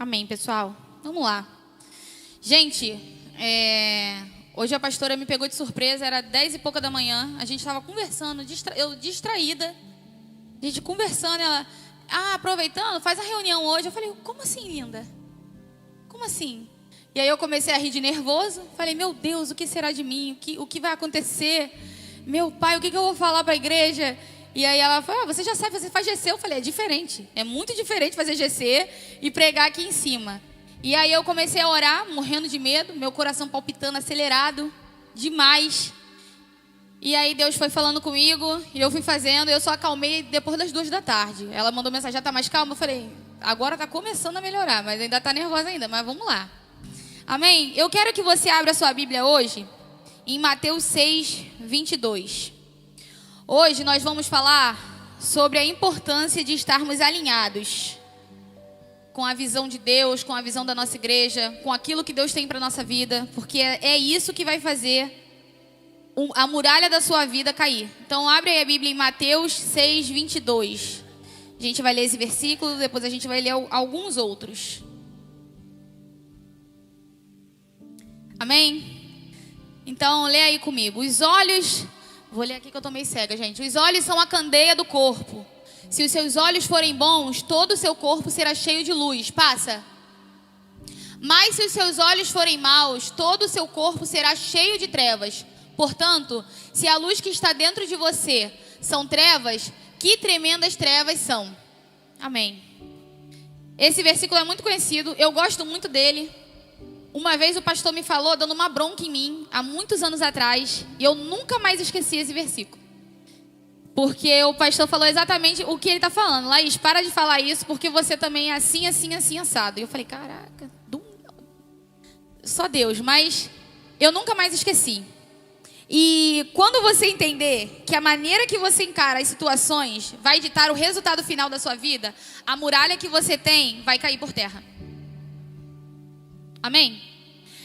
Amém, pessoal. Vamos lá. Gente, hoje a pastora me pegou de surpresa, era 10 e pouca da manhã, a gente estava conversando, eu distraída, a gente conversando, ela, aproveitando, faz a reunião hoje. Eu falei, como assim, linda? Como assim? E aí eu comecei a rir de nervoso, falei, meu Deus, o que será de mim? O que vai acontecer? Meu pai, o que eu vou falar para a igreja? E aí ela falou, você já sabe, você faz GC. Eu falei, é diferente, é muito diferente fazer GC e pregar aqui em cima. E aí eu comecei a orar, morrendo de medo, meu coração palpitando, acelerado, demais. E aí Deus foi falando comigo, e eu fui fazendo, eu só acalmei depois das 2 da tarde. Ela mandou mensagem, já tá mais calma? Eu falei, agora tá começando a melhorar, mas ainda tá nervosa ainda, mas vamos lá. Amém? Eu quero que você abra a sua Bíblia hoje, em Mateus 6, 22. Hoje nós vamos falar sobre a importância de estarmos alinhados com a visão de Deus, com a visão da nossa igreja, com aquilo que Deus tem para a nossa vida, porque é isso que vai fazer a muralha da sua vida cair. Então abre aí a Bíblia em Mateus 6, 22. A gente vai ler esse versículo, depois a gente vai ler alguns outros. Amém? Então lê aí comigo. Os olhos... Vou ler aqui que eu tô meio cega, gente. Os olhos são a candeia do corpo. Se os seus olhos forem bons, todo o seu corpo será cheio de luz. Passa. Mas se os seus olhos forem maus, todo o seu corpo será cheio de trevas. Portanto, se a luz que está dentro de você são trevas, que tremendas trevas são. Amém. Esse versículo é muito conhecido, eu gosto muito dele. Uma vez o pastor me falou, dando uma bronca em mim, há muitos anos atrás, e eu nunca mais esqueci esse versículo. Porque o pastor falou exatamente o que ele está falando. Laís, para de falar isso, porque você também é assim, assim, assim, assado. E eu falei, caraca, só Deus, mas eu nunca mais esqueci. E quando você entender que a maneira que você encara as situações vai ditar o resultado final da sua vida, a muralha que você tem vai cair por terra. Amém?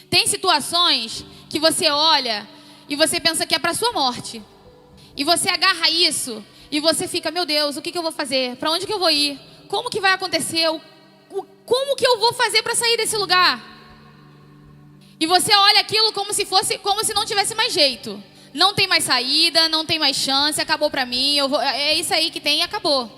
Tem situações que você olha e você pensa que é para sua morte. E você agarra isso e você fica, meu Deus, o que eu vou fazer? Para onde que eu vou ir? Como que vai acontecer? Como que eu vou fazer para sair desse lugar? E você olha aquilo como se não tivesse mais jeito. Não tem mais saída, não tem mais chance, acabou para mim, é isso aí que tem e acabou.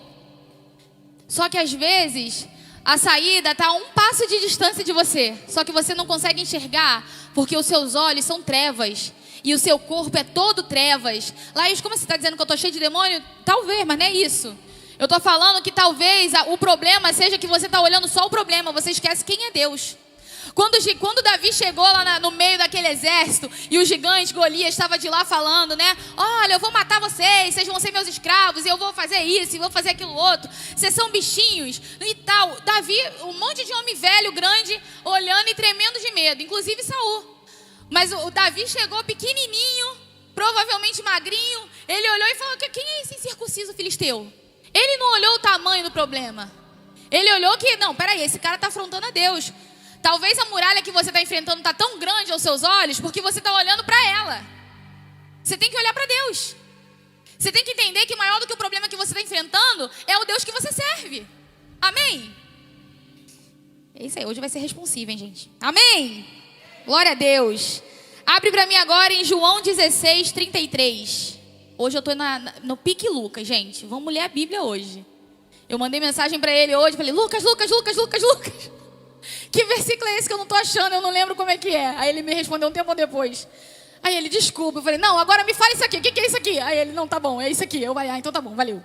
Só que às vezes a saída está a um passo de distância de você. Só que você não consegue enxergar porque os seus olhos são trevas. E o seu corpo é todo trevas. Laís, como você está dizendo que eu estou cheio de demônio? Talvez, mas não é isso. Eu estou falando que talvez o problema seja que você está olhando só o problema. Você esquece quem é Deus. Quando Davi chegou lá no meio daquele exército e o gigante Golias estava de lá falando, né? Olha, eu vou matar vocês vão ser meus escravos, e eu vou fazer isso, e vou fazer aquilo outro. Vocês são bichinhos e tal. Davi, um monte de homem velho, grande, olhando e tremendo de medo, inclusive Saul. Mas o Davi chegou pequenininho, provavelmente magrinho. Ele olhou e falou, quem é esse incircunciso filisteu? Ele não olhou o tamanho do problema. Ele olhou que, não, peraí, esse cara está afrontando a Deus. Talvez a muralha que você está enfrentando está tão grande aos seus olhos porque você está olhando para ela. Você tem que olhar para Deus. Você tem que entender que maior do que o problema que você está enfrentando é o Deus que você serve. Amém? É isso aí, hoje vai ser responsivo, hein, gente? Amém? Glória a Deus. Abre para mim agora em João 16, 33. Hoje eu estou no pique Lucas, gente. Vamos ler a Bíblia hoje. Eu mandei mensagem para ele hoje, falei, Lucas. Que versículo é esse que eu não estou achando? Eu não lembro como é que é. Aí ele me respondeu um tempo depois. Aí ele, desculpa. Eu falei, não, agora me fala isso aqui. O que é isso aqui? Aí ele, não, tá bom, é isso aqui. Eu falei, então tá bom, valeu.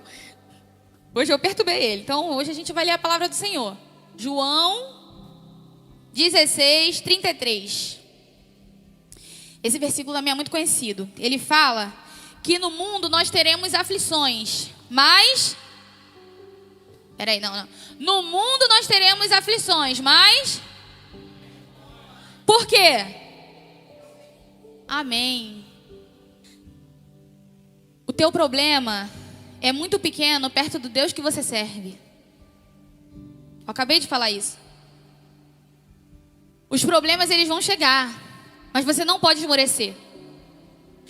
Hoje eu perturbei ele. Então hoje a gente vai ler a palavra do Senhor. João 16, 33. Esse versículo também é muito conhecido. Ele fala que no mundo nós teremos aflições, mas... Peraí, não. No mundo nós teremos aflições, mas... Por quê? Amém. O teu problema é muito pequeno perto do Deus que você serve. Eu acabei de falar isso. Os problemas, eles vão chegar, mas você não pode esmorecer.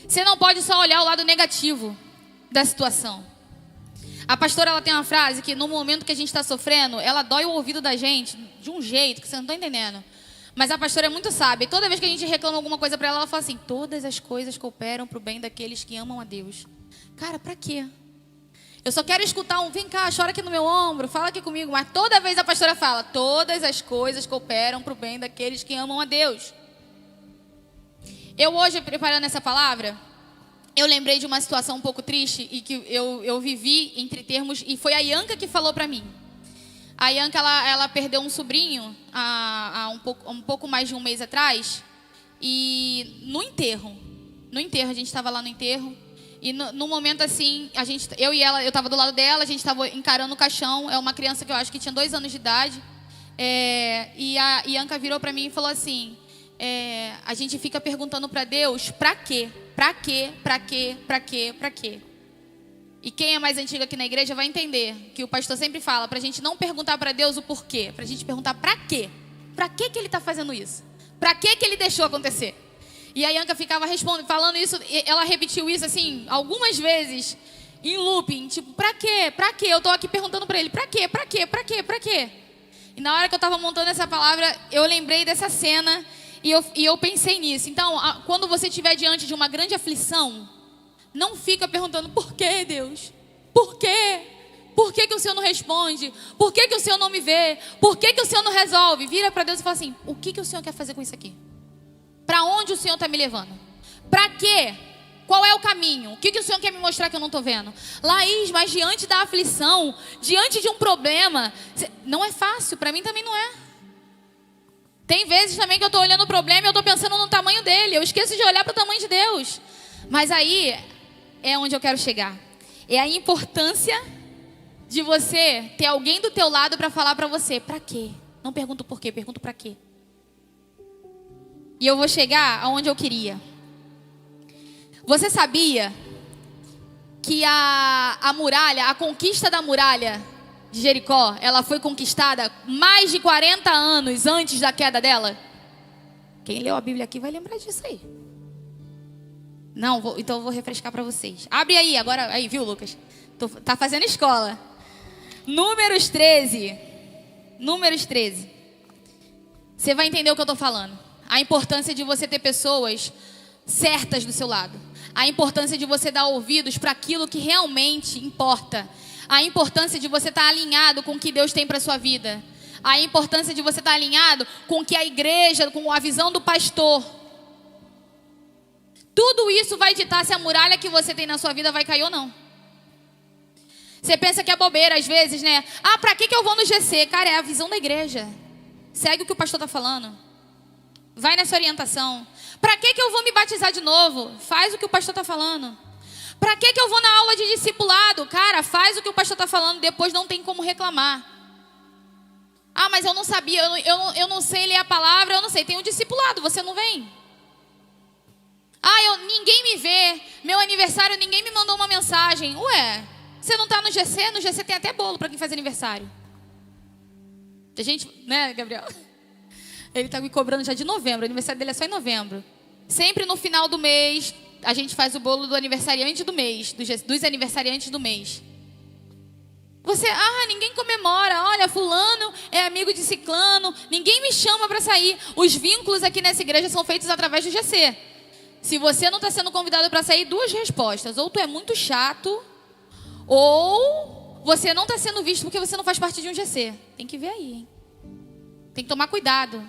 Você não pode só olhar o lado negativo da situação. A pastora, ela tem uma frase que no momento que a gente está sofrendo, ela dói o ouvido da gente de um jeito que você não está entendendo. Mas a pastora é muito sábia. E toda vez que a gente reclama alguma coisa para ela, ela fala assim: todas as coisas cooperam para o bem daqueles que amam a Deus. Cara, para quê? Eu só quero escutar um: vem cá, chora aqui no meu ombro, fala aqui comigo. Mas toda vez a pastora fala: todas as coisas cooperam para o bem daqueles que amam a Deus. Eu hoje, preparando essa palavra, eu lembrei de uma situação um pouco triste e que eu vivi entre termos, e foi a Ianca que falou para mim. A Ianca, ela perdeu um sobrinho há um pouco mais de um mês atrás, e no enterro, a gente estava lá no enterro, e no momento assim, eu e ela, eu estava do lado dela, a gente estava encarando o caixão. É uma criança que eu acho que tinha 2 anos de idade, e a Ianca virou para mim e falou assim: a gente fica perguntando para Deus, para quê? Pra quê? Pra quê? Pra quê? Pra quê? E quem é mais antigo aqui na igreja vai entender que o pastor sempre fala pra gente não perguntar pra Deus o porquê, pra gente perguntar pra quê? Pra que ele tá fazendo isso? Pra que ele deixou acontecer? E a Ianca ficava falando isso, ela repetiu isso assim algumas vezes em looping, tipo: pra quê? Pra quê? Eu tô aqui perguntando pra ele: pra quê? Pra quê? Pra quê? Pra quê? E na hora que eu tava montando essa palavra, eu lembrei dessa cena. E eu pensei nisso. Então, quando você estiver diante de uma grande aflição, não fica perguntando: por que, Deus? Por quê? Por que o Senhor não responde? Por que o Senhor não me vê? Por que o Senhor não resolve? Vira para Deus e fala assim: o que o Senhor quer fazer com isso aqui? Para onde o Senhor está me levando? Para quê? Qual é o caminho? O que o Senhor quer me mostrar que eu não estou vendo? Laís, mas diante da aflição, diante de um problema, não é fácil. Para mim também não é. Tem vezes também que eu estou olhando o problema e eu estou pensando no tamanho dele. Eu esqueço de olhar para o tamanho de Deus. Mas aí é onde eu quero chegar. É a importância de você ter alguém do teu lado para falar para você: para quê? Não pergunto por quê, pergunto para quê. E eu vou chegar aonde eu queria. Você sabia que a muralha, a conquista da muralha de Jericó, ela foi conquistada mais de 40 anos antes da queda dela? Quem leu a Bíblia aqui vai lembrar disso aí. Não, então eu vou refrescar para vocês. Abre aí, agora, aí, viu, Lucas? Tá fazendo escola. Números 13. Você vai entender o que eu tô falando. A importância de você ter pessoas certas do seu lado. A importância de você dar ouvidos para aquilo que realmente importa. A importância de você estar alinhado com o que Deus tem para a sua vida. A importância de você estar alinhado com o que a igreja, com a visão do pastor. Tudo isso vai ditar se a muralha que você tem na sua vida vai cair ou não. Você pensa que é bobeira às vezes, né? Ah, para que eu vou no GC? Cara, é a visão da igreja. Segue o que o pastor está falando. Vai nessa orientação. Para que eu vou me batizar de novo? Faz o que o pastor está falando. Para que eu vou na aula de discipulado? Cara, faz o que o pastor está falando, depois não tem como reclamar. Ah, mas eu não sabia, eu não sei ler a palavra, eu não sei. Tem um discipulado, você não vem? Ah, ninguém me vê, meu aniversário ninguém me mandou uma mensagem. Ué, você não está no GC? No GC tem até bolo para quem faz aniversário. A gente, né, Gabriel? Ele está me cobrando já de novembro, o aniversário dele é só em novembro. Sempre no final do mês, a gente faz o bolo do aniversariante do mês, dos aniversariantes do mês. Ninguém comemora. Olha, fulano é amigo de ciclano. Ninguém me chama para sair. Os vínculos aqui nessa igreja são feitos através do GC. Se você não está sendo convidado para sair, 2 respostas. Ou tu é muito chato, ou você não está sendo visto porque você não faz parte de um GC. Tem que ver aí, hein? Tem que tomar cuidado.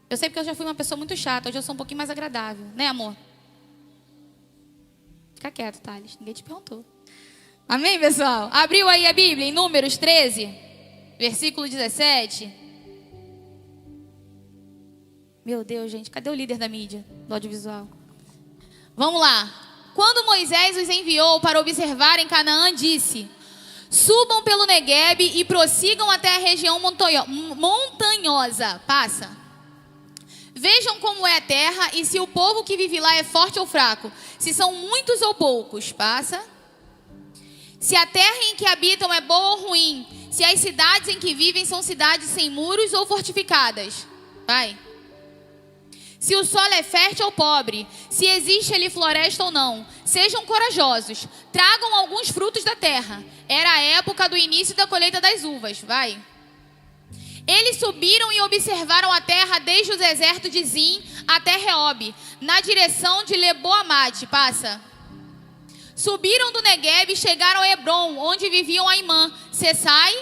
Eu sei porque eu já fui uma pessoa muito chata. Hoje eu sou um pouquinho mais agradável. Né, amor? Fica quieto, Thales. Ninguém te perguntou. Amém, pessoal? Abriu aí a Bíblia em Números 13, versículo 17. Meu Deus, gente. Cadê o líder da mídia, do audiovisual? Vamos lá. Quando Moisés os enviou para observar em Canaã, disse: subam pelo Neguebe e prossigam até a região montanhosa. Passa. Vejam como é a terra e se o povo que vive lá é forte ou fraco. Se são muitos ou poucos. Passa. Se a terra em que habitam é boa ou ruim. Se as cidades em que vivem são cidades sem muros ou fortificadas. Vai. Se o solo é fértil ou pobre, se existe ali floresta ou não. Sejam corajosos, tragam alguns frutos da terra. Era a época do início da colheita das uvas. Vai. Eles subiram e observaram a terra desde o deserto de Zim até Reob, na direção de Lebo-Amate. Passa. Subiram do Negueb e chegaram a Hebron, onde viviam Aimã, Sesai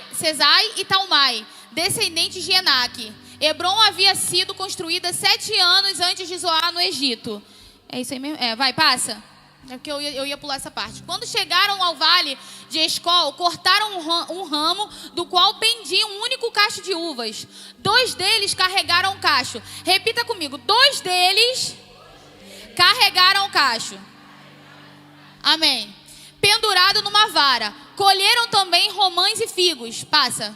e Talmai, descendentes de Enaque. Hebron havia sido construída 7 anos antes de Zoar no Egito. É isso aí mesmo? Vai, passa. É porque eu ia pular essa parte. Quando chegaram ao vale de Escol, cortaram um ramo do qual pendia um único cacho de uvas. 2 deles carregaram o cacho. Repita comigo. 2 deles carregaram o cacho. Amém. Pendurado numa vara. Colheram também romãs e figos. Passa.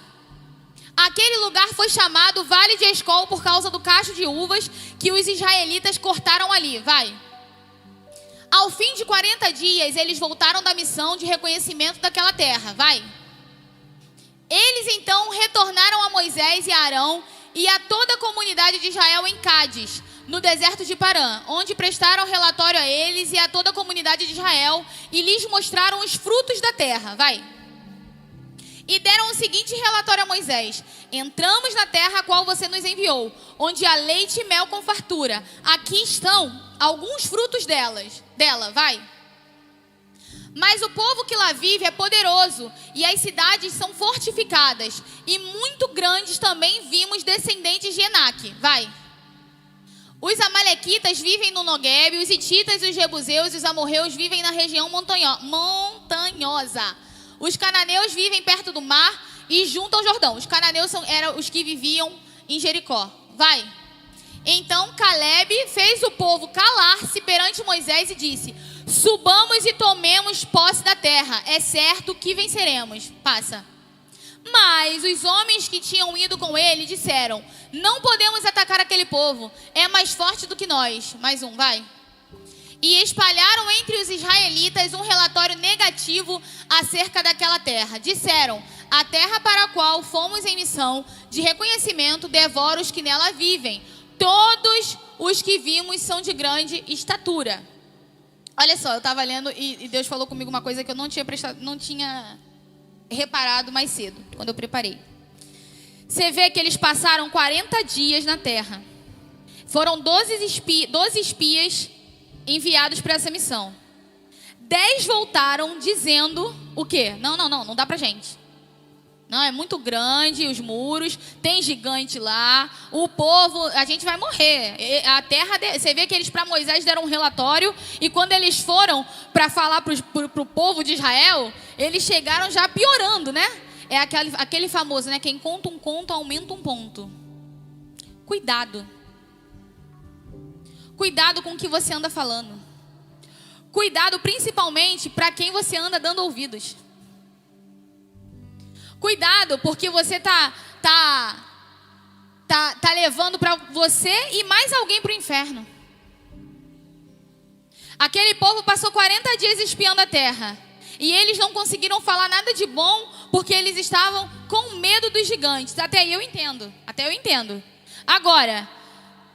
Aquele lugar foi chamado Vale de Escol por causa do cacho de uvas que os israelitas cortaram ali. Vai. Ao fim de 40 dias, eles voltaram da missão de reconhecimento daquela terra. Vai. Eles então retornaram a Moisés e a Arão e a toda a comunidade de Israel em Cádiz, no deserto de Parã, onde prestaram relatório a eles e a toda a comunidade de Israel e lhes mostraram os frutos da terra. Vai. E deram o seguinte relatório a Moisés: entramos na terra a qual você nos enviou, onde há leite e mel com fartura. Aqui estão alguns frutos dela. Vai. Mas o povo que lá vive é poderoso, e as cidades são fortificadas, e muito grandes também vimos descendentes de Enaque. Vai. Os amalequitas vivem no Negueb, os hititas, os jebuseus e os amorreus vivem na região montanhosa. Os cananeus vivem perto do mar e junto ao Jordão. Os cananeus eram os que viviam em Jericó. Vai. Então Caleb fez o povo calar-se perante Moisés e disse: subamos e tomemos posse da terra. É certo que venceremos. Passa. Mas os homens que tinham ido com ele disseram: não podemos atacar aquele povo. É mais forte do que nós. Mais um, vai. E espalharam entre os israelitas um relatório negativo acerca daquela terra. Disseram: a terra para a qual fomos em missão de reconhecimento devora os que nela vivem. Todos os que vimos são de grande estatura. Olha só, eu estava lendo e Deus falou comigo uma coisa que eu não tinha reparado mais cedo, quando eu preparei. Você vê que eles passaram 40 dias na terra. Foram 12 espias enviados para essa missão. 10 voltaram dizendo o quê? Não dá pra gente. Não, é muito grande os muros, tem gigante lá, o povo, a gente vai morrer. A terra, você vê que eles para Moisés deram um relatório, e quando eles foram para falar pro povo de Israel, eles chegaram já piorando, né? É aquele famoso, né? Quem conta um conto aumenta um ponto. Cuidado. Cuidado com o que você anda falando. Cuidado principalmente para quem você anda dando ouvidos. Cuidado, porque você tá levando para você e mais alguém para o inferno. Aquele povo passou 40 dias espiando a terra. E eles não conseguiram falar nada de bom porque eles estavam com medo dos gigantes. Até aí eu entendo. Agora,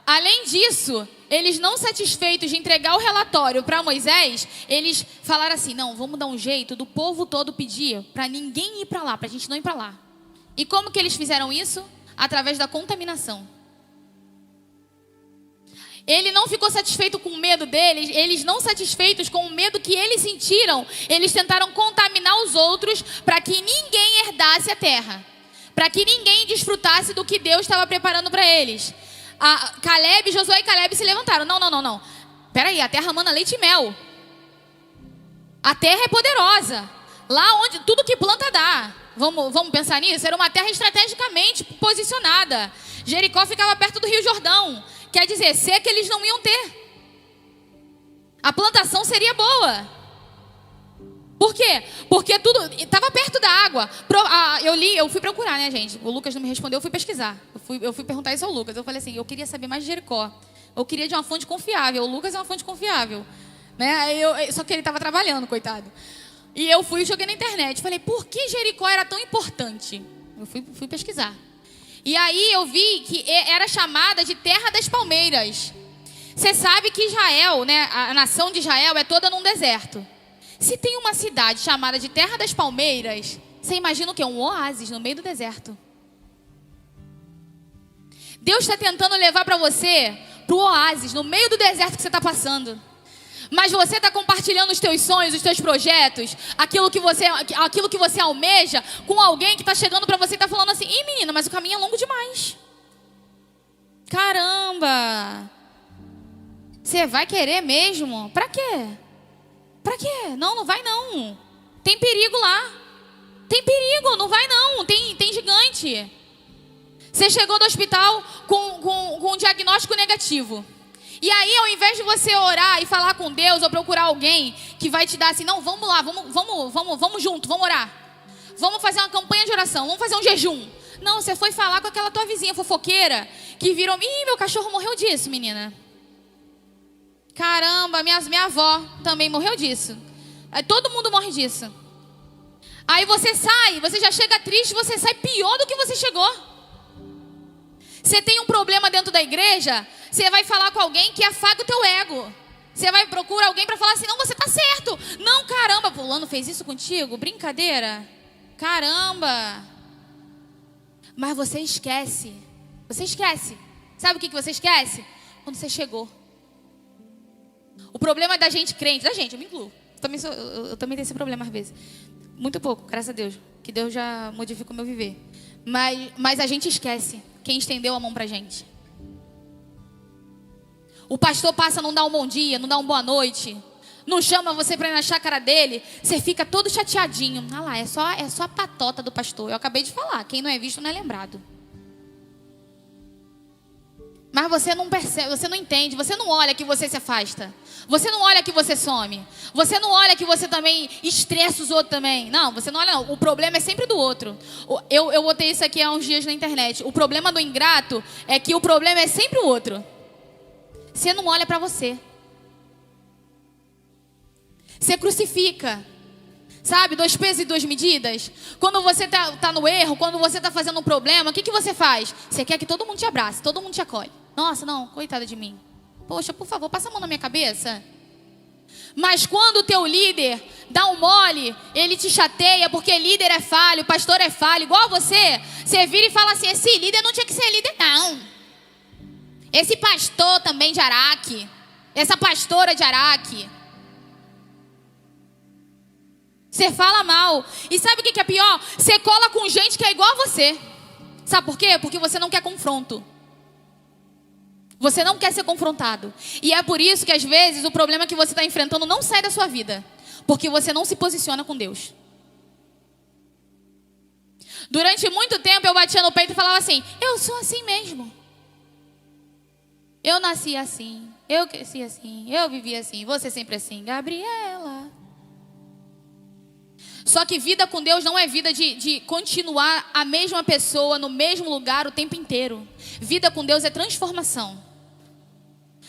além disso, eles não satisfeitos de entregar o relatório para Moisés, eles falaram assim: não, vamos dar um jeito do povo todo pedir para ninguém ir para lá, para a gente não ir para lá. E como que eles fizeram isso? Através da contaminação. Ele não ficou satisfeito com o medo deles, eles não satisfeitos com o medo que eles sentiram, eles tentaram contaminar os outros para que ninguém herdasse a terra, para que ninguém desfrutasse do que Deus estava preparando para eles. Josué e Caleb se levantaram. Não. Peraí, a terra mana leite e mel. A terra é poderosa. Lá onde tudo que planta dá. Vamos pensar nisso? Era uma terra estrategicamente posicionada. Jericó ficava perto do Rio Jordão. Quer dizer, seca eles não iam ter. A plantação seria boa. Por quê? Porque tudo estava perto da água. Eu fui procurar, né, gente? O Lucas não me respondeu, eu fui pesquisar. Eu fui perguntar isso ao Lucas. Eu falei assim: eu queria saber mais de Jericó. Eu queria de uma fonte confiável. O Lucas é uma fonte confiável, né? Só que ele estava trabalhando, coitado. E eu fui e joguei na internet. Falei: por que Jericó era tão importante? Eu fui pesquisar. E aí eu vi que era chamada de Terra das Palmeiras. Você sabe que Israel, né, a nação de Israel é toda num deserto. Se tem uma cidade chamada de Terra das Palmeiras, você imagina o quê? Um oásis no meio do deserto. Deus está tentando levar para você para o oásis, no meio do deserto que você está passando. Mas você está compartilhando os teus sonhos, os teus projetos, aquilo que você almeja, com alguém que está chegando para você e está falando assim: ih, menina, mas o caminho é longo demais. Caramba! Você vai querer mesmo? Pra quê? Pra quê? Não, não vai não. Tem perigo lá. Tem perigo, não vai não. Tem gigante. Você chegou do hospital com um diagnóstico negativo. E aí, ao invés de você orar e falar com Deus ou procurar alguém que vai te dar assim: não, vamos lá, vamos junto, vamos orar. Vamos fazer uma campanha de oração, vamos fazer um jejum. Não, você foi falar com aquela tua vizinha fofoqueira que virou: ih, meu cachorro morreu disso, menina. Caramba, minha avó também morreu disso. Todo mundo morre disso. Aí você sai, você já chega triste, você sai pior do que você chegou. Você tem um problema dentro da igreja, você vai falar com alguém que afaga o teu ego. Você vai procurar alguém para falar assim: não, você tá certo. Não, caramba, fulano fez isso contigo? Brincadeira? Caramba. Mas você esquece. Você esquece. Sabe o que você esquece? Quando você chegou. O problema da gente crente, da gente, eu me incluo. Eu também tenho esse problema às vezes. Muito pouco, graças a Deus. Que Deus já modifica o meu viver. Mas a gente esquece quem estendeu a mão pra gente. O pastor passa, não dá um bom dia, não dá uma boa noite. Não chama você pra ir na chácara dele. Você fica todo chateadinho. Ah lá, é só a patota do pastor. Eu acabei de falar, quem não é visto não é lembrado. Mas você não percebe, você não entende, você não olha que você se afasta. Você não olha que você some. Você não olha que você também estressa os outros também. Não, você não olha não. O problema é sempre do outro. Eu botei isso aqui há uns dias na internet. O problema do ingrato é que o problema é sempre o outro. Você não olha para você. Você crucifica. Sabe, 2 pesos e 2 medidas. Quando você tá no erro, quando você tá fazendo um problema, o que você faz? Você quer que todo mundo te abrace, todo mundo te acolhe. Nossa, não, coitada de mim. Poxa, por favor, passa a mão na minha cabeça. Mas quando o teu líder dá um mole, ele te chateia, porque líder é falho, pastor é falho, igual você vira e fala assim: esse líder não tinha que ser líder, não. Esse pastor também de Araque, essa pastora de Araque. Você fala mal. E sabe o que é pior? Você cola com gente que é igual a você. Sabe por quê? Porque você não quer confronto. Você não quer ser confrontado. E é por isso que às vezes o problema que você está enfrentando não sai da sua vida. Porque você não se posiciona com Deus. Durante muito tempo eu batia no peito e falava assim: eu sou assim mesmo. Eu nasci assim. Eu cresci assim. Eu vivi assim. Você sempre assim. Gabriela. Só que vida com Deus não é vida de continuar a mesma pessoa no mesmo lugar o tempo inteiro. Vida com Deus é transformação.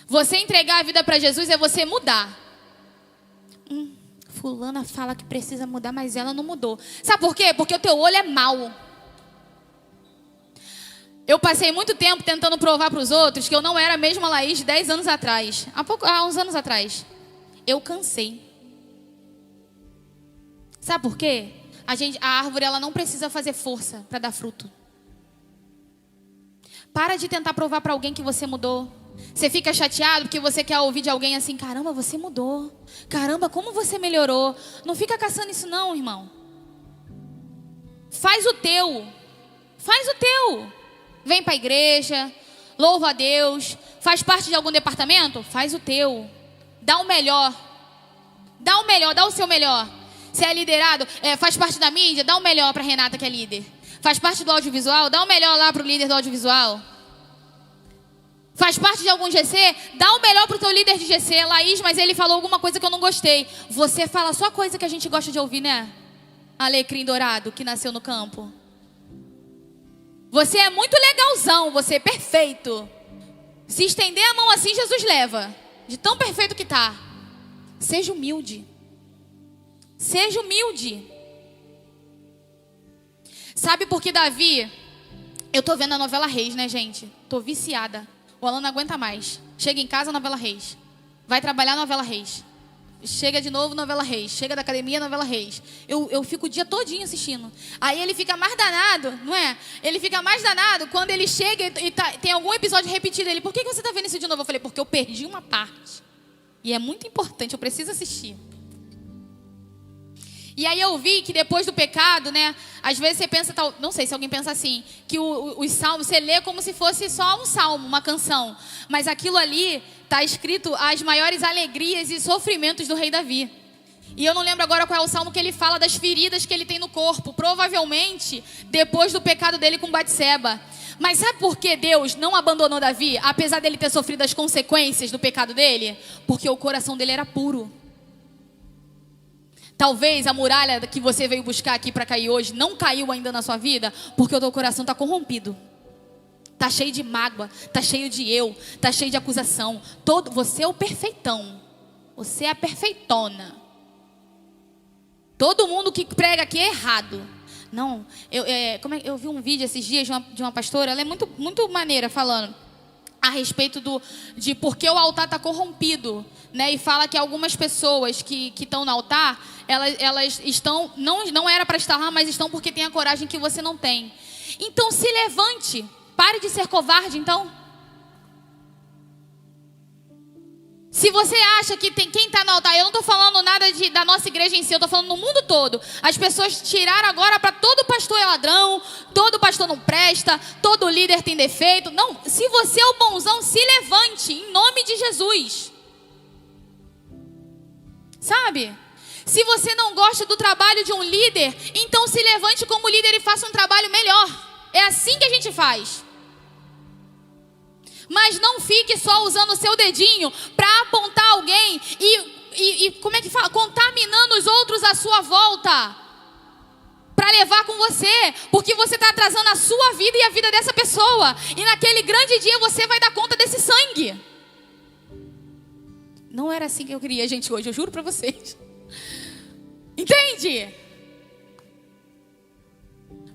Você entregar a vida para Jesus é você mudar. Fulana fala que precisa mudar, mas ela não mudou. Sabe por quê? Porque o teu olho é mau. Eu passei muito tempo tentando provar para os outros que eu não era a mesma Laís de 10 anos atrás. Há uns anos atrás. Eu cansei. Sabe por quê? A árvore ela não precisa fazer força para dar fruto. Para de tentar provar para alguém que você mudou. Você fica chateado porque você quer ouvir de alguém assim: caramba, você mudou. Caramba, como você melhorou. Não fica caçando isso não, irmão. Faz o teu. Faz o teu. Vem para a igreja. Louva a Deus. Faz parte de algum departamento? Faz o teu. Dá o melhor. Dá o melhor, dá o seu melhor. Se é liderado, faz parte da mídia, dá o melhor para Renata que é líder. Faz parte do audiovisual, dá o melhor lá para o líder do audiovisual. Faz parte de algum GC, dá o melhor para o teu líder de GC. Laís, mas ele falou alguma coisa que eu não gostei. Você fala só coisa que a gente gosta de ouvir, né? Alecrim dourado que nasceu no campo. Você é muito legalzão, você é perfeito. Se estender a mão assim, Jesus leva. De tão perfeito que tá. Seja humilde. Seja humilde. Sabe por que Davi... Eu tô vendo a novela Reis, né, gente? Tô viciada. O Alan não aguenta mais. Chega em casa, novela Reis. Vai trabalhar, novela Reis. Chega de novo, novela Reis. Chega da academia, novela Reis. Eu fico o dia todinho assistindo. Aí ele fica mais danado, não é? Ele fica mais danado quando ele chega e tem algum episódio repetido. Ele, por que você está vendo isso de novo? Eu falei, porque eu perdi uma parte. E é muito importante, eu preciso assistir. E aí eu vi que depois do pecado, né? Às vezes você pensa, não sei se alguém pensa assim, que os salmos você lê como se fosse só um salmo, uma canção. Mas aquilo ali está escrito as maiores alegrias e sofrimentos do rei Davi. E eu não lembro agora qual é o salmo que ele fala das feridas que ele tem no corpo. Provavelmente depois do pecado dele com Batseba. Mas sabe por que Deus não abandonou Davi, apesar dele ter sofrido as consequências do pecado dele? Porque o coração dele era puro. Talvez a muralha que você veio buscar aqui para cair hoje não caiu ainda na sua vida, porque o teu coração está corrompido. Está cheio de mágoa, está cheio de está cheio de acusação. Você é o perfeitão. Você é a perfeitona. Todo mundo que prega aqui é errado. Não, eu vi um vídeo esses dias de uma pastora, ela é muito, muito maneira falando a respeito de por que o altar está corrompido, né? E fala que algumas pessoas que estão no altar, elas estão, não era para estar lá, mas estão porque tem a coragem que você não tem. Então se levante, pare de ser covarde, então. Se você acha que tem quem está no altar, eu não estou falando nada da nossa igreja em si, eu estou falando no mundo todo. As pessoas tiraram agora para todo pastor é ladrão, todo pastor não presta, todo líder tem defeito. Não, se você é o bonzão, se levante, em nome de Jesus. Sabe? Se você não gosta do trabalho de um líder, então se levante como líder e faça um trabalho melhor. É assim que a gente faz. Mas não fique só usando o seu dedinho para apontar alguém e como é que fala? Contaminando os outros à sua volta. Para levar com você. Porque você está atrasando a sua vida e a vida dessa pessoa. E naquele grande dia você vai dar conta desse sangue. Não era assim que eu queria, gente, hoje. Eu juro para vocês. Entende?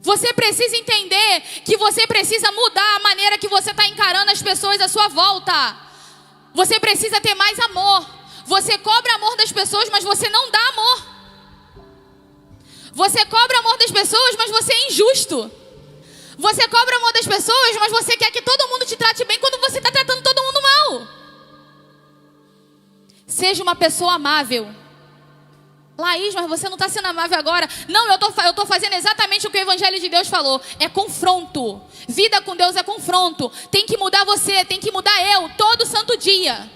Você precisa entender que você precisa mudar a maneira que você está encarando as pessoas à sua volta. Você precisa ter mais amor. Você cobra amor das pessoas, mas você não dá amor. Você cobra amor das pessoas, mas você é injusto. Você cobra amor das pessoas, mas você quer que todo mundo te trate bem quando você está tratando todo mundo mal. Seja uma pessoa amável. Laís, mas você não está sendo amável agora. Não, eu tô fazendo exatamente o que o Evangelho de Deus falou. É confronto. Vida com Deus é confronto. Tem que mudar você, tem que mudar eu, todo santo dia.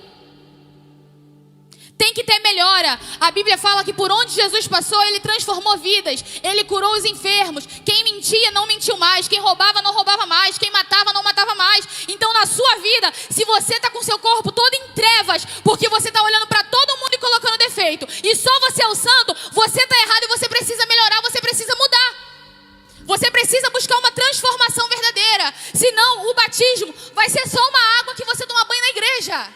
Tem que ter melhora. A Bíblia fala que por onde Jesus passou, Ele transformou vidas. Ele curou os enfermos. Quem mentia, não mentiu mais. Quem roubava, não roubava mais. Quem matava, não matava mais. Então na sua vida, se você está com seu corpo todo em trevas, porque você está olhando para todo mundo e colocando defeito, e só você é o santo, você está errado e você precisa melhorar, você precisa mudar. Você precisa buscar uma transformação verdadeira. Senão o batismo vai ser só uma água que você toma banho na igreja.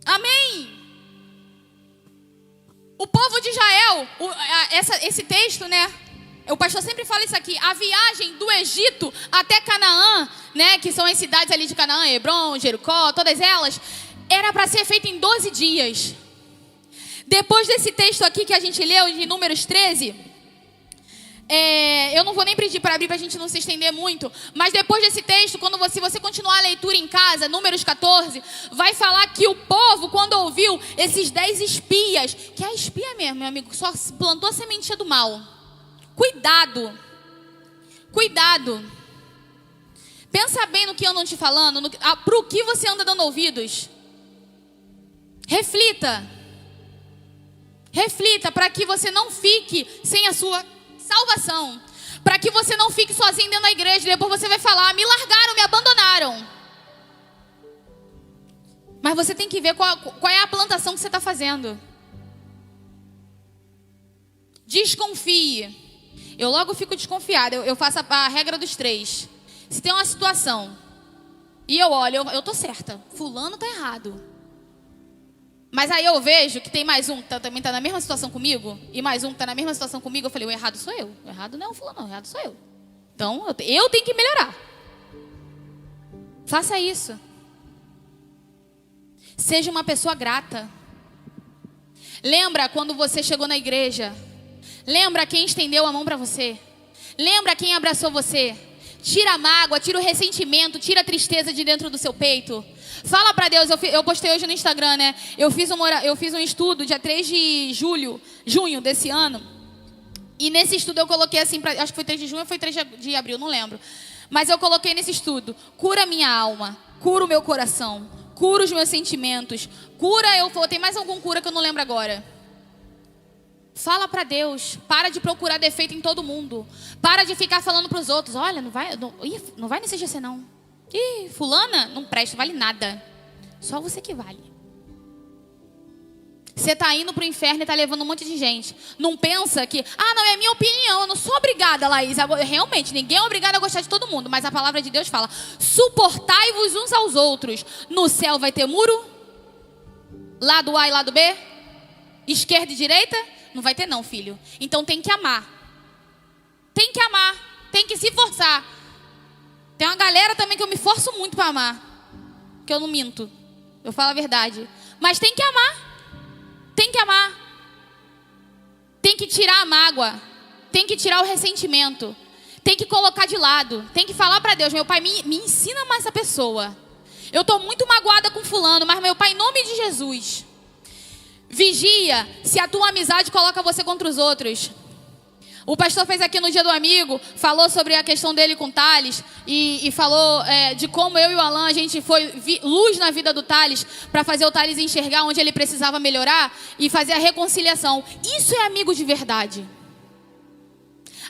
Amém. O povo de Israel, esse texto, né? O pastor sempre fala isso aqui. A viagem do Egito até Canaã, né? Que são as cidades ali de Canaã, Hebrom, Jericó, todas elas, era para ser feita em 12 dias. Depois desse texto aqui que a gente leu, de Números 13... eu não vou nem pedir para abrir para a gente não se estender muito, mas depois desse texto, se você continuar a leitura em casa, Números 14, vai falar que o povo, quando ouviu esses 10 espias, que é espia mesmo, meu amigo, só plantou a sementinha do mal. Cuidado, cuidado. Pensa bem no que andam te falando, para o que você anda dando ouvidos. Reflita para que você não fique sem a sua salvação, para que você não fique sozinho dentro da igreja. Depois você vai falar: me largaram, me abandonaram. Mas você tem que ver qual é a plantação que você está fazendo. Desconfie. Eu logo fico desconfiada. Eu faço a regra dos 3. Se tem uma situação e eu olho, eu tô certa, fulano tá errado, mas aí eu vejo que tem mais um que também está na mesma situação comigo, e mais um que está na mesma situação comigo, eu falei: o errado sou eu. O errado não é o fulano, não, o errado sou eu. Então eu tenho que melhorar. Faça isso. Seja uma pessoa grata. Lembra quando você chegou na igreja? Lembra quem estendeu a mão para você? Lembra quem abraçou você? Tira a mágoa, tira o ressentimento, tira a tristeza de dentro do seu peito. Fala para Deus. Eu postei hoje no Instagram, né? Eu fiz um estudo dia 3 de junho desse ano. E nesse estudo eu coloquei assim, acho que foi 3 de junho ou foi 3 de abril, não lembro. Mas eu coloquei nesse estudo: cura minha alma, cura o meu coração, cura os meus sentimentos, tem mais algum cura que eu não lembro agora. Fala pra Deus, para de procurar defeito em todo mundo. Para de ficar falando pros outros: olha, não vai nesse GC não. Ih, fulana, não presta, vale nada. Só você que vale. Você tá indo pro inferno e tá levando um monte de gente. Não pensa que, não, é minha opinião, eu não sou obrigada, Laís. Realmente, ninguém é obrigado a gostar de todo mundo. Mas a palavra de Deus fala: suportai-vos uns aos outros. No céu vai ter muro? Lado A e lado B? Esquerda e direita? Não vai ter não, filho. Então tem que amar. Tem que amar. Tem que se forçar. Tem uma galera também que eu me forço muito para amar. Que eu não minto. Eu falo a verdade. Mas tem que amar. Tem que amar. Tem que tirar a mágoa. Tem que tirar o ressentimento. Tem que colocar de lado. Tem que falar para Deus: meu pai, me ensina mais essa pessoa. Eu estou muito magoada com fulano, mas meu pai, em nome de Jesus, vigia se a tua amizade coloca você contra os outros. O pastor fez aqui no Dia do Amigo, falou sobre a questão dele com o Thales e falou de como eu e o Alan, a gente foi luz na vida do Thales para fazer o Thales enxergar onde ele precisava melhorar e fazer a reconciliação. Isso é amigo de verdade.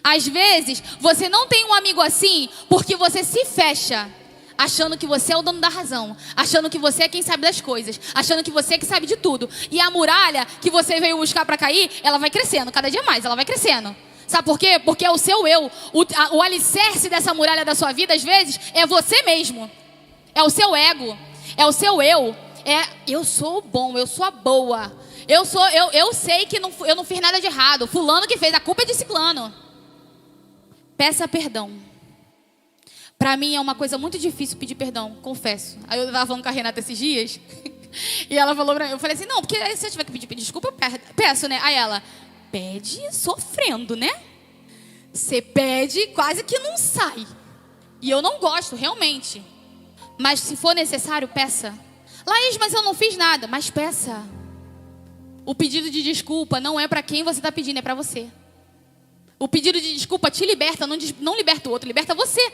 Às vezes, você não tem um amigo assim porque você se fecha, achando que você é o dono da razão, achando que você é quem sabe das coisas, achando que você é que sabe de tudo. E a muralha que você veio buscar para cair, ela vai crescendo, cada dia mais, ela vai crescendo. Sabe por quê? Porque é o seu eu. O alicerce dessa muralha da sua vida, às vezes, é você mesmo. É o seu ego. É o seu eu. Eu sou bom, eu sou a boa. Eu sei que eu não fiz nada de errado. Fulano que fez, a culpa é de ciclano. Peça perdão. Pra mim é uma coisa muito difícil pedir perdão, confesso. Aí eu estava falando com a Renata esses dias. E ela falou pra mim, eu falei assim: não, porque se eu tiver que pedir desculpa, eu peço, né? Aí ela: pede sofrendo, né? Você pede quase que não sai. E eu não gosto, realmente. Mas se for necessário, peça. Laís, mas eu não fiz nada. Mas peça. O pedido de desculpa não é para quem você está pedindo, é para você. O pedido de desculpa te liberta, não liberta o outro, liberta você.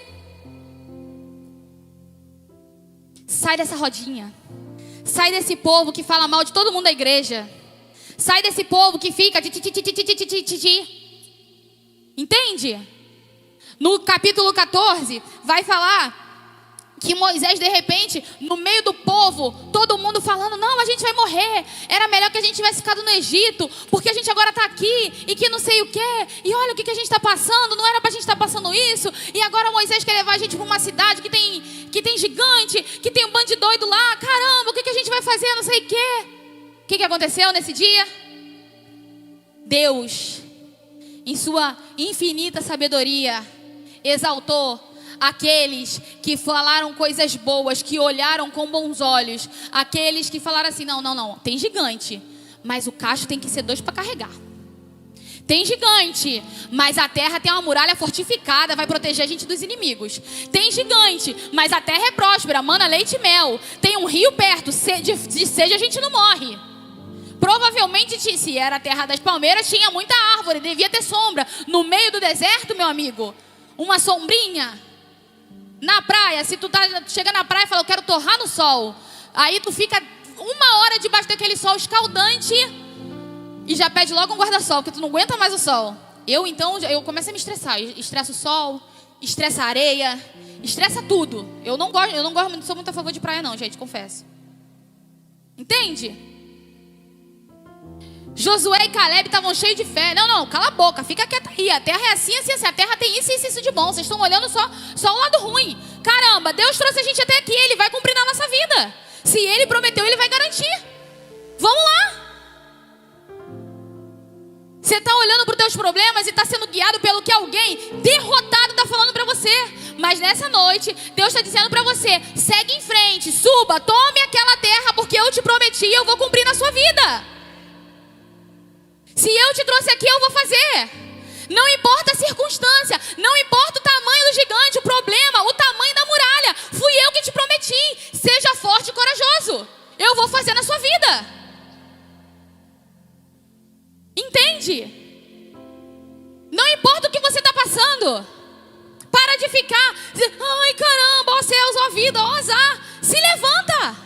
Sai dessa rodinha. Sai desse povo que fala mal de todo mundo da igreja. Sai desse povo que fica entende? No capítulo 14 vai falar que Moisés, de repente, no meio do povo, todo mundo falando: não, a gente vai morrer, era melhor que a gente tivesse ficado no Egito, porque a gente agora está aqui, e que não sei o que, e olha o que a gente está passando, não era para a gente estar passando isso, e agora Moisés quer levar a gente para uma cidade que tem gigante, que tem um bando de doido lá, caramba, o que a gente vai fazer, não sei o que. O que aconteceu nesse dia? Deus, em sua infinita sabedoria, exaltou aqueles que falaram coisas boas, que olharam com bons olhos, aqueles que falaram assim: não, tem gigante, mas o cacho tem que ser 2 para carregar. Tem gigante, mas a terra tem uma muralha fortificada, vai proteger a gente dos inimigos. Tem gigante, mas a terra é próspera, mana leite e mel. Tem um rio perto, de sede a gente não morre. Provavelmente, se era a terra das palmeiras, tinha muita árvore, devia ter sombra. No meio do deserto, meu amigo, uma sombrinha. Na praia, se tu chega na praia e fala: eu quero torrar no sol, aí tu fica 1 hora debaixo daquele sol escaldante e já pede logo um guarda-sol, porque tu não aguenta mais o sol. Eu começo a me estressar. Estressa o sol, estressa a areia, estressa tudo. Eu não sou muito a favor de praia não, gente, confesso. Entende? Josué e Caleb estavam cheios de fé. Não, cala a boca, fica quieta aí. A terra é assim, assim, assim. A terra tem isso, isso, isso de bom. Vocês estão olhando só o lado ruim. Caramba, Deus trouxe a gente até aqui. Ele vai cumprir na nossa vida. Se Ele prometeu, Ele vai garantir. Vamos lá. Você está olhando para os teus problemas e está sendo guiado pelo que alguém derrotado está falando para você. Mas nessa noite, Deus está dizendo para você: segue em frente, suba, tome aquela terra, porque eu te prometi e eu vou cumprir na sua vida. Se eu te trouxe aqui, eu vou fazer. Não importa a circunstância, não importa o tamanho do gigante, o problema, o tamanho da muralha. Fui eu que te prometi. Seja forte e corajoso. Eu vou fazer na sua vida. Entende? Não importa o que você está passando. Para de ficar, ai caramba, ó céus, ó vida, ó azar. Se levanta.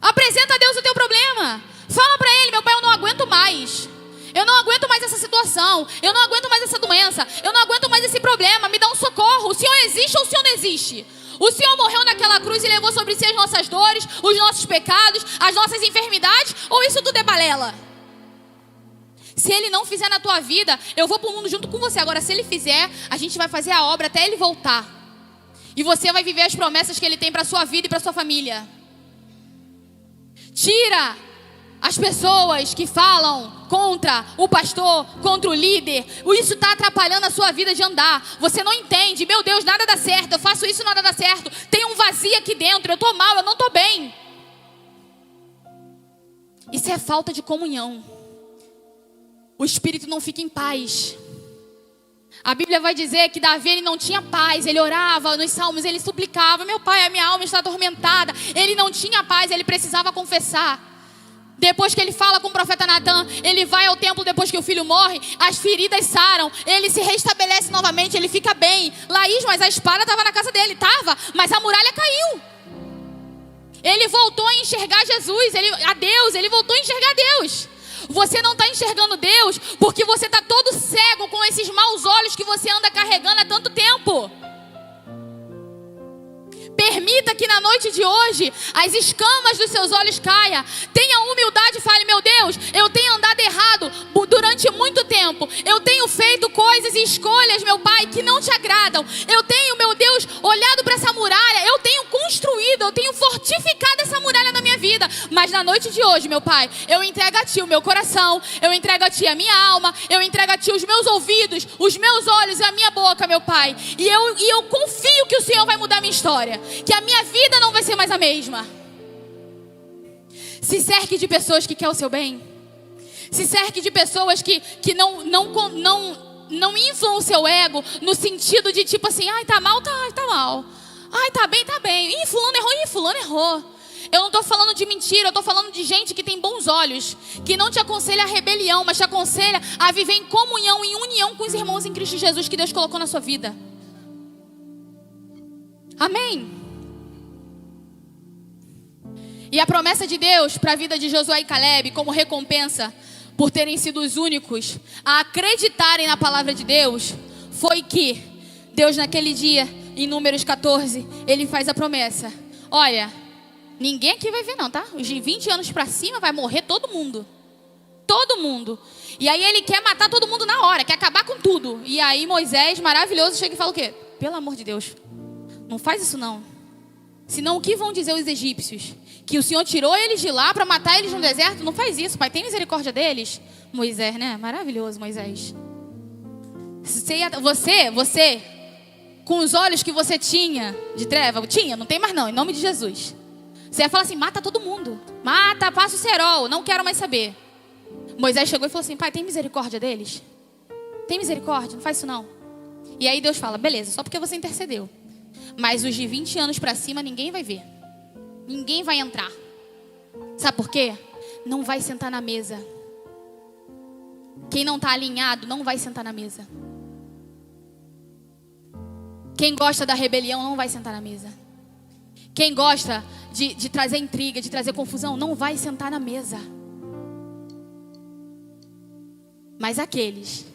Apresenta a Deus o teu problema. Fala para Ele: meu Pai, eu não aguento mais. Eu não aguento mais essa situação. Eu não aguento mais essa doença. Eu não aguento mais esse problema. Me dá um socorro. O Senhor existe ou o Senhor não existe? O Senhor morreu naquela cruz e levou sobre si as nossas dores, os nossos pecados, as nossas enfermidades? Ou isso tudo é balela? Se Ele não fizer na tua vida, eu vou para o mundo junto com você. Agora, se Ele fizer, a gente vai fazer a obra até Ele voltar. E você vai viver as promessas que Ele tem para a sua vida e para a sua família. Tira as pessoas que falam contra o pastor, contra o líder. Isso está atrapalhando a sua vida de andar. Você não entende. Meu Deus, nada dá certo. Eu faço isso, nada dá certo. Tem um vazio aqui dentro. Eu estou mal, eu não estou bem. Isso é falta de comunhão. O espírito não fica em paz. A Bíblia vai dizer que Davi, ele não tinha paz. Ele orava nos salmos, ele suplicava: meu pai, a minha alma está atormentada. Ele não tinha paz, ele precisava confessar. Depois que ele fala com o profeta Natan, ele vai ao templo depois que o filho morre, as feridas saram, ele se restabelece novamente, ele fica bem. Laís, mas a espada estava na casa dele, estava, mas a muralha caiu. Ele voltou a enxergar Jesus, a Deus, ele voltou a enxergar Deus. Você não está enxergando Deus porque você está todo cego com esses maus olhos que você anda carregando há tanto tempo. Permita que na noite de hoje as escamas dos seus olhos caiam. Tenha humildade e fale: meu Deus, eu tenho andado errado durante muito tempo. Eu tenho feito coisas e escolhas, meu Pai, que não te agradam. Eu tenho, meu Deus, olhado para essa muralha. Eu tenho construído, eu tenho fortificado essa muralha na minha vida. Mas na noite de hoje, meu Pai, eu entrego a Ti o meu coração. Eu entrego a Ti a minha alma. Eu entrego a Ti os meus ouvidos, os meus olhos e a minha boca, meu Pai. E eu confio que o Senhor vai mudar a minha história. Que a minha vida não vai ser mais a mesma. Se cerque de pessoas que querem o seu bem. Se cerque de pessoas que não inflam o seu ego no sentido de tipo assim: ai, tá mal, tá mal. Ai, tá bem. Ih, fulano errou. Eu não estou falando de mentira, eu estou falando de gente que tem bons olhos, que não te aconselha a rebelião, mas te aconselha a viver em comunhão, em união com os irmãos em Cristo Jesus que Deus colocou na sua vida. Amém? E a promessa de Deus para a vida de Josué e Caleb, como recompensa por terem sido os únicos a acreditarem na palavra de Deus, foi que Deus naquele dia, em Números 14, Ele faz a promessa: olha, ninguém aqui vai ver não, tá? Os de 20 anos para cima vai morrer todo mundo. Todo mundo. E aí Ele quer matar todo mundo na hora, quer acabar com tudo. E aí Moisés, maravilhoso, chega e fala o quê? Pelo amor de Deus, não faz isso não. Senão o que vão dizer os egípcios? Que o Senhor tirou eles de lá para matar eles no deserto? Não faz isso, Pai, tem misericórdia deles. Moisés, né? Maravilhoso, Moisés. Você, com os olhos que você tinha de treva, não tem mais não, em nome de Jesus. Você ia falar assim: mata todo mundo. Mata, passa o cerol, não quero mais saber. Moisés chegou e falou assim: Pai, tem misericórdia deles? Tem misericórdia, não faz isso não. E aí Deus fala: beleza, só porque você intercedeu. Mas os de 20 anos para cima ninguém vai ver. Ninguém vai entrar. Sabe por quê? Não vai sentar na mesa. Quem não está alinhado não vai sentar na mesa. Quem gosta da rebelião não vai sentar na mesa. Quem gosta de trazer intriga, de trazer confusão, não vai sentar na mesa. Mas aqueles,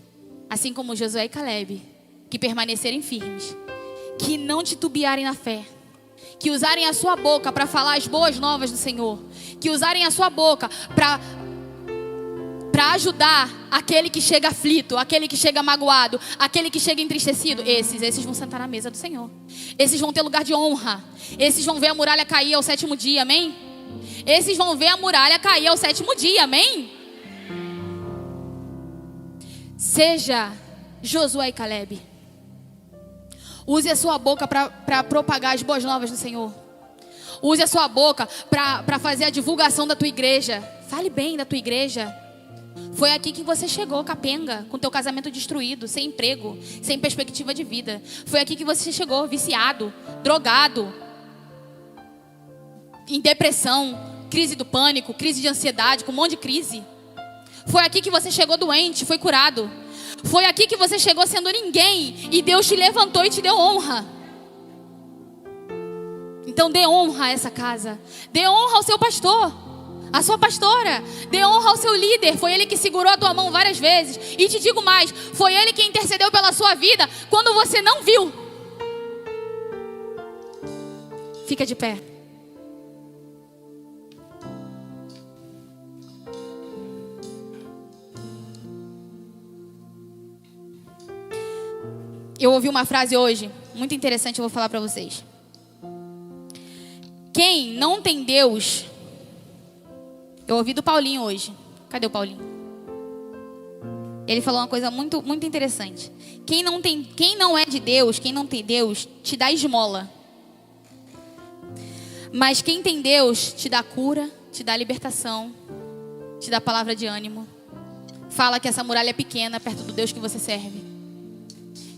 assim como Josué e Caleb, que permanecerem firmes, que não titubearem na fé, que usarem a sua boca para falar as boas novas do Senhor, que usarem a sua boca para ajudar aquele que chega aflito, aquele que chega magoado, aquele que chega entristecido, esses vão sentar na mesa do Senhor. Esses vão ter lugar de honra. Esses vão ver a muralha cair ao 7º dia, amém? Esses vão ver a muralha cair ao 7º dia, amém? Seja Josué e Caleb. Use a sua boca para propagar as boas novas do Senhor. Use a sua boca para fazer a divulgação da tua igreja. Fale bem da tua igreja. Foi aqui que você chegou, capenga, com teu casamento destruído, sem emprego, sem perspectiva de vida. Foi aqui que você chegou, viciado, drogado, em depressão, crise do pânico, crise de ansiedade, com um monte de crise. Foi aqui que você chegou doente, foi curado. Foi aqui que você chegou sendo ninguém e Deus te levantou e te deu honra. Então dê honra a essa casa. Dê honra ao seu pastor, a sua pastora. Dê honra ao seu líder. Foi ele que segurou a tua mão várias vezes. E te digo mais, foi ele que intercedeu pela sua vida quando você não viu. Fica de pé. Eu ouvi uma frase hoje, muito interessante, eu vou falar para vocês. Quem não tem Deus... Eu ouvi do Paulinho hoje. Cadê o Paulinho? Ele falou uma coisa muito, muito interessante. Quem não é de Deus, quem não tem Deus, te dá esmola. Mas quem tem Deus, te dá cura, te dá libertação, te dá palavra de ânimo. Fala que essa muralha é pequena perto do Deus que você serve.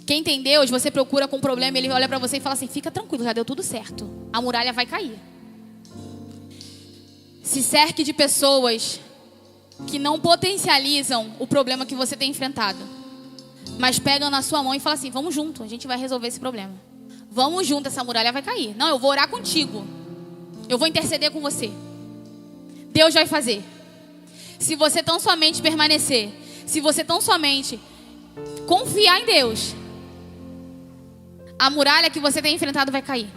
Quem tem Deus, você procura com um problema, ele olha para você e fala assim, fica tranquilo, já deu tudo certo. A muralha vai cair. Se cerque de pessoas que não potencializam o problema que você tem enfrentado, mas pegam na sua mão e falam assim, vamos junto, a gente vai resolver esse problema. Vamos junto, essa muralha vai cair. Não, eu vou orar contigo. Eu vou interceder com você. Deus vai fazer. Se você tão somente permanecer, se você tão somente confiar em Deus, a muralha que você tem enfrentado vai cair.